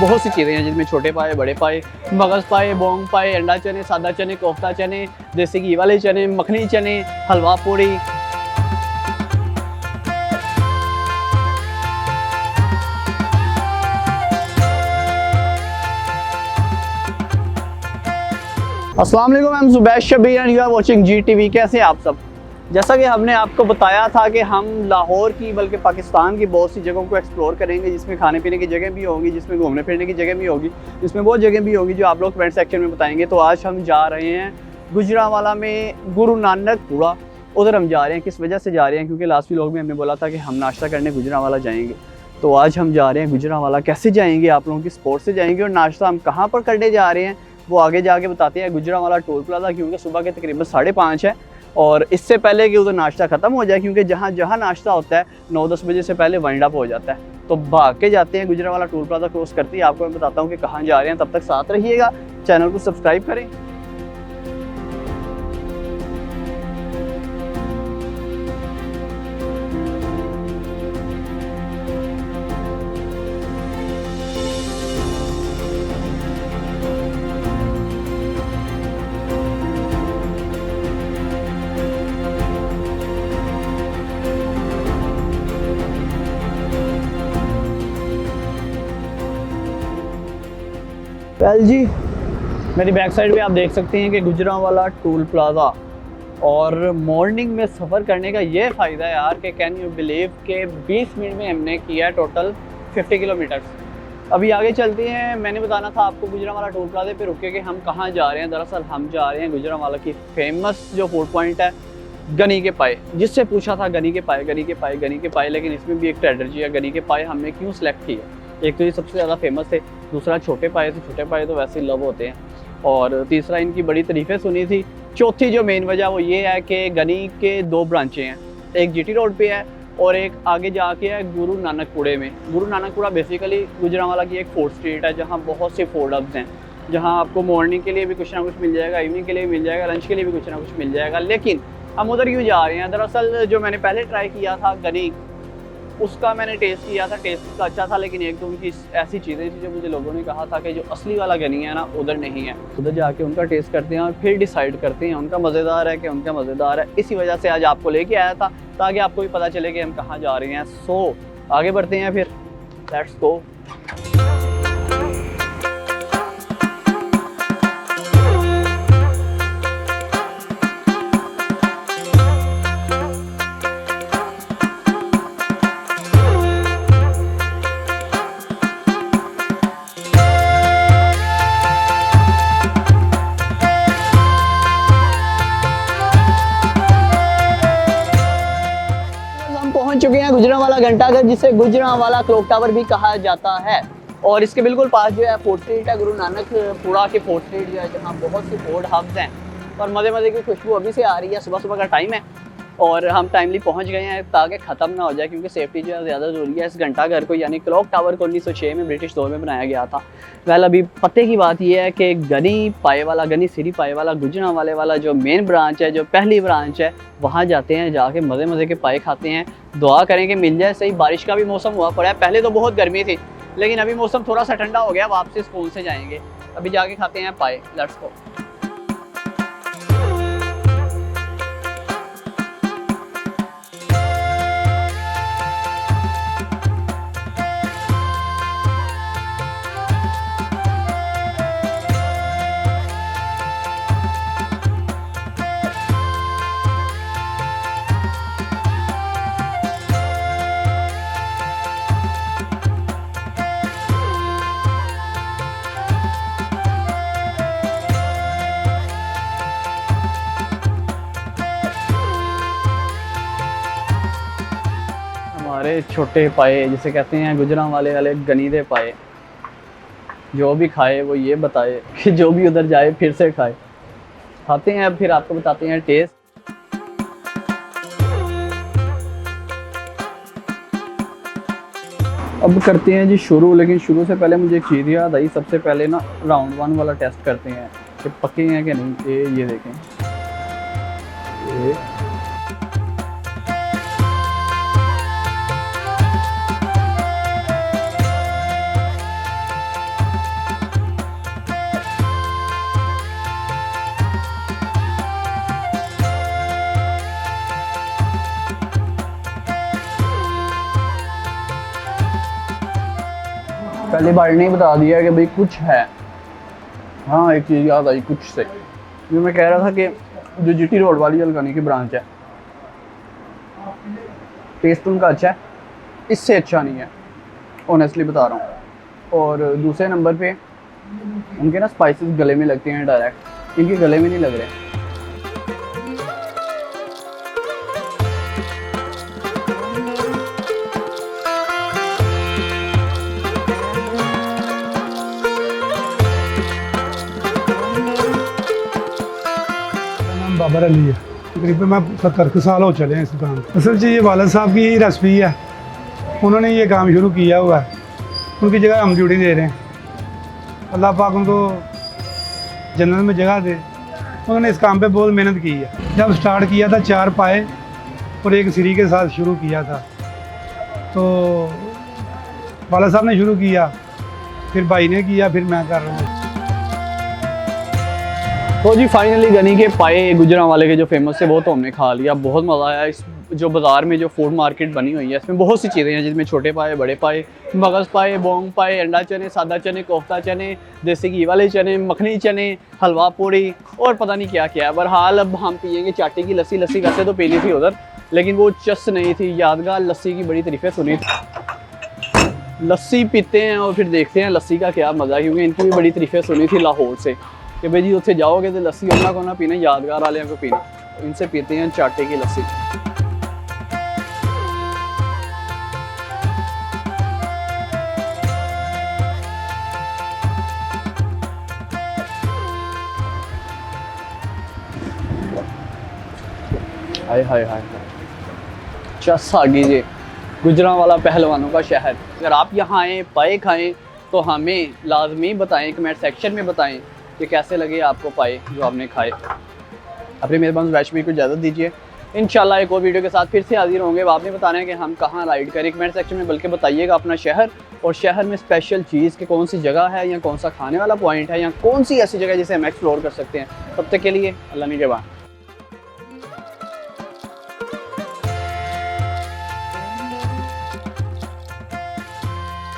बहुत सी चीज़ें हैं जिसमें छोटे पाए, बड़े पाए, मगज़ पाए, बोंग पाए, अंडा चने, सादा चने, कोफ्ता चने, देसी घी वाले चने, मखनी चने, हलवा पूड़ी। अस्सलाम वालेकुम, मैं Zubair Shabbir and you are watching GTV। कैसे हैं आप सब? जैसा कि हमने आपको बताया था कि हम लाहौर की बल्कि पाकिस्तान की बहुत सी जगहों को एक्सप्लोर करेंगे, जिसमें खाने पीने की जगह भी होगी, जिसमें घूमने फिरने की जगह भी होगी, जिसमें वो जगह भी होगी जो आप लोग कमेंट सेक्शन में बताएंगे। तो आज हम जा रहे हैं गुजरांवाला में गुरु नानक पुरा। उधर हम जा रहे हैं। किस वजह से जा रहे हैं? क्योंकि लास्ट व्लॉग में हमने बोला था कि हम नाश्ता करने गुजरांवाला जाएंगे। तो आज हम जा रहे हैं गुजरांवाला। कैसे जाएंगे? आप लोगों की सपोर्ट से जाएंगे। और नाश्ता हम कहाँ पर करने जा रहे हैं वो आगे जाके बताते हैं। गुजरांवाला टोल प्लाजा, क्योंकि सुबह के तकरीबन 5:30 है और इससे पहले कि उधर नाश्ता ख़त्म हो जाए, क्योंकि जहाँ जहाँ नाश्ता होता है 9-10 बजे से पहले वाइंड अप हो जाता है। तो भाग के जाते हैं गुजरांवाला टोल प्लाजा क्रॉस करते ही। आपको मैं बताता हूँ कि कहाँ जा रहे हैं। तब तक साथ रहिएगा, चैनल को सब्सक्राइब करें। वेल जी, मेरी बैक साइड पे आप देख सकते हैं कि गुजरांवाला टोल प्लाज़ा। और मॉर्निंग में सफ़र करने का ये फ़ायदा है यार कि कैन यू बिलीव के 20 मिनट में हमने किया है टोटल 50 किलोमीटर्स। अभी आगे चलते हैं। मैंने बताना था आपको गुजरांवाला टोल प्लाज़े पे रुके कि हम कहाँ जा रहे हैं। दरअसल हम जा रहे हैं गुजरांवाला की फेमस जो फूड पॉइंट है गनी के पाए। जिससे पूछा था गनी के पाए, गनी के पाए, गनी के पाए, लेकिन इसमें भी एक स्ट्रेटजी है। गनी के पाए हमने क्यों सिलेक्ट किया? एक तो ये सबसे ज़्यादा फेमस है, दूसरा छोटे पाए थे। छोटे पाए तो वैसे ही लव होते हैं, और तीसरा इनकी बड़ी तारीफ़ें सुनी थी। चौथी जो मेन वजह वो ये है कि गनी के 2 ब्रांचें हैं, एक GT रोड पे है और एक आगे जाके है गुरु नानकपुरे में। गुरु नानकपुरा बेसिकली गुजरांवाला की एक फूड स्ट्रीट है जहाँ बहुत से फूड हब्स हैं, जहाँ आपको मॉर्निंग के लिए भी कुछ ना कुछ मिल जाएगा, इवनिंग के लिए भी मिल जाएगा, लंच के लिए भी कुछ ना कुछ मिल जाएगा। लेकिन हम उधर क्यों जा रहे हैं? दरअसल जो मैंने पहले ट्राई किया था गनी, उसका मैंने टेस्ट किया था, टेस्ट उसका अच्छा था, लेकिन एक दो उनकी ऐसी चीज़ें थी जो मुझे लोगों ने कहा था कि जो असली वाला गनी है ना उधर नहीं है। उधर जाके उनका टेस्ट करते हैं और फिर डिसाइड करते हैं उनका मज़ेदार है कि उनका मज़ेदार है। इसी वजह से आज आपको लेके आया था ताकि आपको भी पता चले कि हम कहाँ जा रहे हैं। सो आगे बढ़ते हैं फिर, लेट्स गो। पहुंच चुके हैं गुजरांवाला घंटाघर, जिसे गुजरांवाला क्लॉक टावर भी कहा जाता है। और इसके बिल्कुल पास जो है फूड स्ट्रीट है, गुरु नानक पुरा की फूड स्ट्रीट जो है, जहां बहुत सी फूड हब्स हैं। और मज़े मज़े की खुशबू अभी से आ रही है। सुबह सुबह का टाइम है और हम टाइमली पहुंच गए हैं ताकि ख़त्म ना हो जाए, क्योंकि सेफ्टी जो है ज़्यादा ज़रूरी है। इस घंटाघर को यानी क्लॉक टावर को 1906 में ब्रिटिश दौर में बनाया गया था। वेल, अभी पते की बात यह है कि गनी पाए वाला, गनी सिरी पाए वाला, गुजरांवाले वाला जो मेन ब्रांच है, जो पहली ब्रांच है, वहाँ जाते हैं। जाके मज़े मज़े के पाए खाते हैं। दुआ करें कि मिल जाए सही। बारिश का भी मौसम हुआ पड़ा है। पहले तो बहुत गर्मी थी, लेकिन अभी मौसम थोड़ा सा ठंडा हो गया। वापसी स्कूल से जाएंगे। अभी जाके खाते हैं पाए। Let's go. हमारे छोटे पाए जिसे कहते हैं गुजरांवाले वाले गनीदे पाए, जो भी खाए वो ये बताए कि जो भी उधर जाए फिर से खाए। खाते हैं, फिर आपको बताते हैं टेस्ट। अब करते हैं जी शुरू, लेकिन शुरू से पहले मुझे एक चीज़ याद आई। सबसे पहले ना राउंड 1 वाला टेस्ट करते हैं कि पके हैं कि नहीं। ये देखें, ये पहली बार नहीं बता दिया कि भाई कुछ है। हाँ एक चीज़ याद आई कुछ से, जो मैं कह रहा था कि जो जीटी रोड वाली अलकानी की ब्रांच है, टेस्ट उनका अच्छा है, इससे अच्छा नहीं है, ऑनेस्टली बता रहा हूँ। और दूसरे नंबर पे उनके ना स्पाइसेस गले में लगते हैं डायरेक्ट, इनके गले में नहीं लग रहे। बाबर अली है, तकरीबन मैं 70 साल हो चले हैं इस दुकान। असल जी ये वालिद साहब की रेसिपी है, उन्होंने ये काम शुरू किया हुआ है, उनकी जगह हम ड्यूटी दे रहे हैं। अल्लाह पाक उनको जन्नत में जगह दे। उन्होंने इस काम पे बहुत मेहनत की है। जब स्टार्ट किया था 4 पाए और एक सीरी के साथ शुरू किया था, तो वालिद साहब ने शुरू किया, फिर भाई ने किया, फिर मैं कर रहा हूँ। तो जी फाइनली गनी के पाए गुजरांवाले के जो फेमस थे वो तो हमने खा लिया, बहुत मज़ा आया। इस जो बाज़ार में जो फूड मार्केट बनी हुई है इसमें बहुत सी चीज़ें हैं, जिसमें छोटे पाए, बड़े पाए, मगज़ पाए, बोंग पाए, अंडा चने, सादा चने, कोफ्ता चने, देसी घी वाले चने, मखनी चने, हलवा पूड़ी और पता नहीं क्या क्या है। बहरहाल अब हम पियेंगे चाटी की लस्सी। लस्सी वैसे तो पीनी थी उधर, लेकिन वो चस नहीं थी। यादगार लस्सी की बड़ी तारीफ़ें सुनी थी। लस्सी पीते हैं और फिर देखते हैं लस्सी का क्या मज़ा, क्योंकि इनकी भी बड़ी तारीफ़ें सुनी थी लाहौर से कि भाई जी उत्थे जाओगे तो लस्सी उन्ना को ना पीना, यादगार वाले को पीना। इनसे पीते हैं चाटे की लस्सी। हाय हाय हाय, चस आ गई जी। गुजरांवाला पहलवानों का शहर। अगर आप यहाँ आएँ, पाए खाएँ तो हमें लाजमी बताएं, कमेंट सेक्शन में बताएं कि कैसे लगे आपको पाए जो आपने खाए। अपनी मेहरबान वैश्वी को इजाज़त दीजिए। इंशाल्लाह एक और वीडियो के साथ फिर से हाजिर होंगे। आपने बताना है कि हम कहाँ राइड करें, कमेंट सेक्शन में बल्कि बताइएगा अपना शहर और शहर में स्पेशल चीज़ कि कौन सी जगह है या कौन सा खाने वाला पॉइंट है या कौन सी ऐसी जगह जिसे हम एक्सप्लोर कर सकते हैं। तब तक के लिए अल्लाह निगहबान।